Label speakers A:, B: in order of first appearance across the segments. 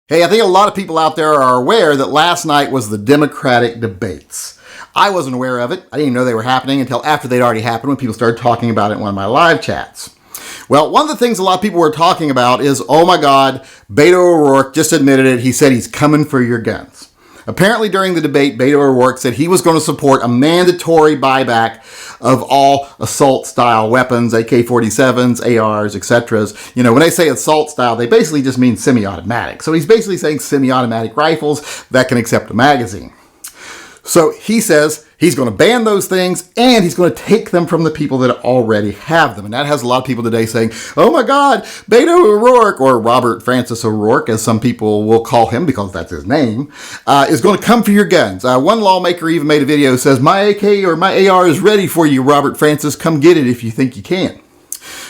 A: Hey, I think a lot of people out there are aware that last night was the Democratic debates. I wasn't aware of it. I didn't even know they were happening until after they'd already happened when people started talking about it in one of my live chats. Well, one of the things a lot of people were talking about is, oh my God, Beto O'Rourke just admitted it. He said he's coming for your guns. Apparently during the debate, Beto O'Rourke said he was going to support a mandatory buyback of all assault-style weapons, AK-47s, ARs, etc. You know, when they say assault-style, they basically just mean semi-automatic. So he's basically saying semi-automatic rifles that can accept a magazine. So he says he's going to ban those things and he's going to take them from the people that already have them. And that has a lot of people today saying, oh my God, Beto O'Rourke, or Robert Francis O'Rourke, as some people will call him because that's his name, is going to come for your guns. One lawmaker even made a video that says, my AK or my AR is ready for you, Robert Francis. Come get it if you think you can.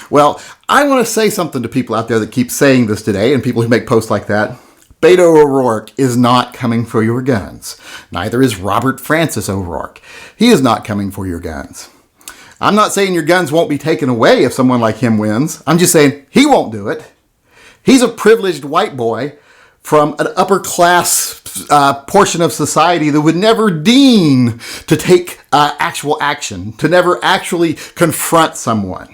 A: Well, I want to say something to people out there that keep saying this today and people who make posts like that. Beto O'Rourke is not coming for your guns. Neither is Robert Francis O'Rourke. He is not coming for your guns. I'm not saying your guns won't be taken away if someone like him wins. I'm just saying he won't do it. He's a privileged white boy from an upper class portion of society that would never deign to take actual action, to never actually confront someone.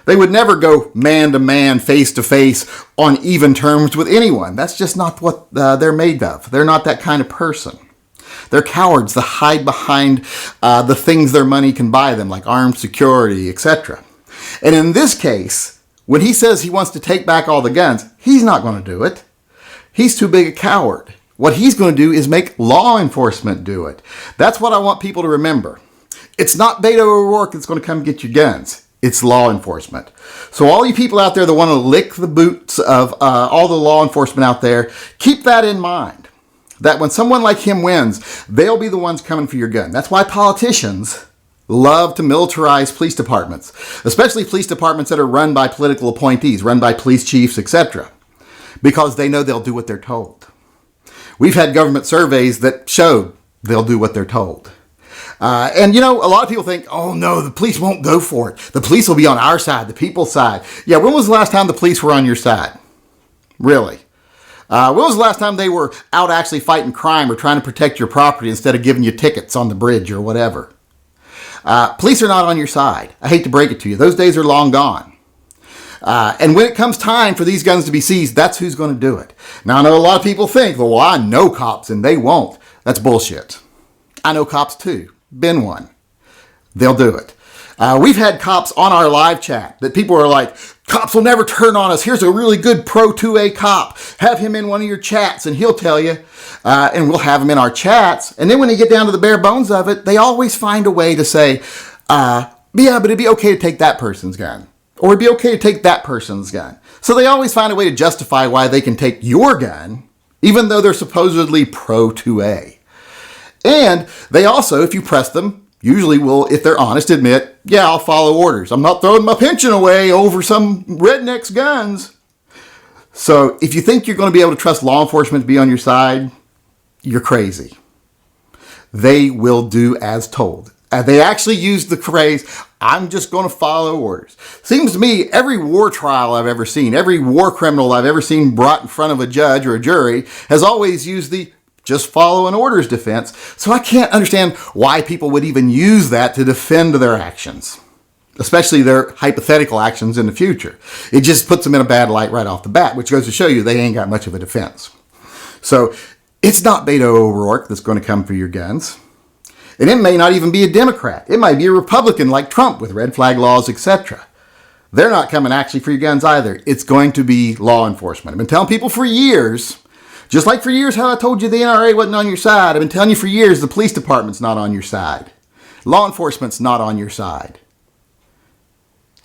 A: They would never go man to man, face to face, on even terms with anyone. That's just not what they're made of. They're not that kind of person. They're cowards that hide behind the things their money can buy them, like armed security, etc. And in this case, when he says he wants to take back all the guns, he's not going to do it. He's too big a coward. What he's going to do is make law enforcement do it. That's what I want people to remember. It's not Beto O'Rourke that's going to come get your guns. It's law enforcement. So all you people out there that want to lick the boots of all the law enforcement out there, keep that in mind. That when someone like him wins, they'll be the ones coming for your gun. That's why politicians love to militarize police departments, especially police departments that are run by political appointees, run by police chiefs, etc. Because they know they'll do what they're told. We've had government surveys that show they'll do what they're told. And, you know, a lot of people think, oh, no, the police won't go for it. The police will be on our side, the people's side. Yeah, when was the last time the police were on your side? Really? When was the last time they were out actually fighting crime or trying to protect your property instead of giving you tickets on the bridge or whatever? Police are not on your side. I hate to break it to you. Those days are long gone. And when it comes time for these guns to be seized, that's who's going to do it. Now, I know a lot of people think, well, I know cops and they won't. That's bullshit. I know cops too. Been one. They'll do it. We've had cops on our live chat that people are like, cops will never turn on us. Here's a really good pro 2A cop. Have him in one of your chats and he'll tell you. And we'll have him in our chats. And then when they get down to the bare bones of it, they always find a way to say, yeah, but it'd be okay to take that person's gun. Or it'd be okay to take that person's gun. So they always find a way to justify why they can take your gun, even though they're supposedly pro 2A. And they also, if you press them, usually will, if they're honest, admit, yeah, I'll follow orders. I'm not throwing my pension away over some redneck's guns. So if you think you're going to be able to trust law enforcement to be on your side, you're crazy. They will do as told. They actually use the phrase, I'm just going to follow orders. Seems to me every war trial I've ever seen, every war criminal I've ever seen brought in front of a judge or a jury has always used the just follow an orders defense. So I can't understand why people would even use that to defend their actions, especially their hypothetical actions in the future. It just puts them in a bad light right off the bat, which goes to show you they ain't got much of a defense. So it's not Beto O'Rourke that's going to come for your guns. And it may not even be a Democrat. It might be a Republican like Trump with red flag laws, etc. They're not coming actually for your guns either. It's going to be law enforcement. I've been telling people for years, just like for years how I told you the NRA wasn't on your side, I've been telling you for years the police department's not on your side. Law enforcement's not on your side.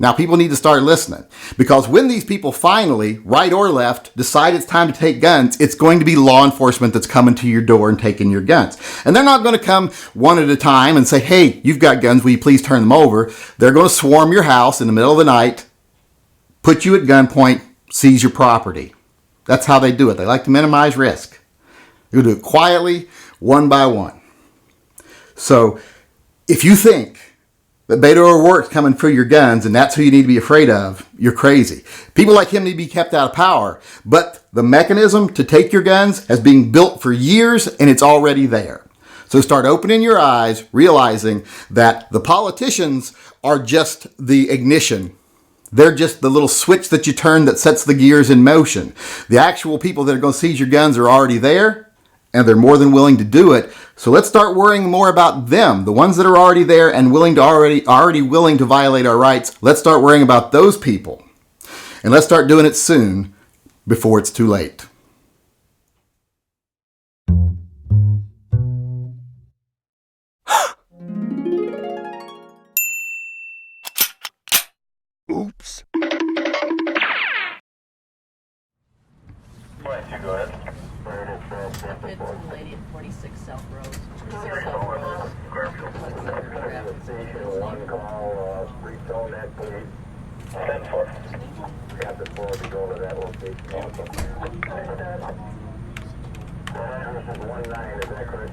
A: Now people need to start listening, because when these people finally, right or left, decide it's time to take guns, it's going to be law enforcement that's coming to your door and taking your guns. And they're not going to come one at a time and say, hey, you've got guns, will you please turn them over? They're going to swarm your house in the middle of the night, put you at gunpoint, seize your property. That's how they do it. They like to minimize risk. They'll do it quietly, one by one. So if you think that Beto O'Rourke's coming for your guns and that's who you need to be afraid of, you're crazy. People like him need to be kept out of power. But the mechanism to take your guns has been built for years and it's already there. So start opening your eyes, realizing that the politicians are just the ignition. They're just the little switch that you turn that sets the gears in motion. The actual people that are going to seize your guns are already there, and they're more than willing to do it. So let's start worrying more about them, the ones that are already there and already willing to violate our rights. Let's start worrying about those people. And let's start doing it soon before it's too late.
B: Oops.
C: Go ahead.
D: It's the lady at 46 South Road. 46 South Road.
C: Station 1 call, retone that please. 10-4. Got the 4 to go to that location. This is 1-9, is that correct?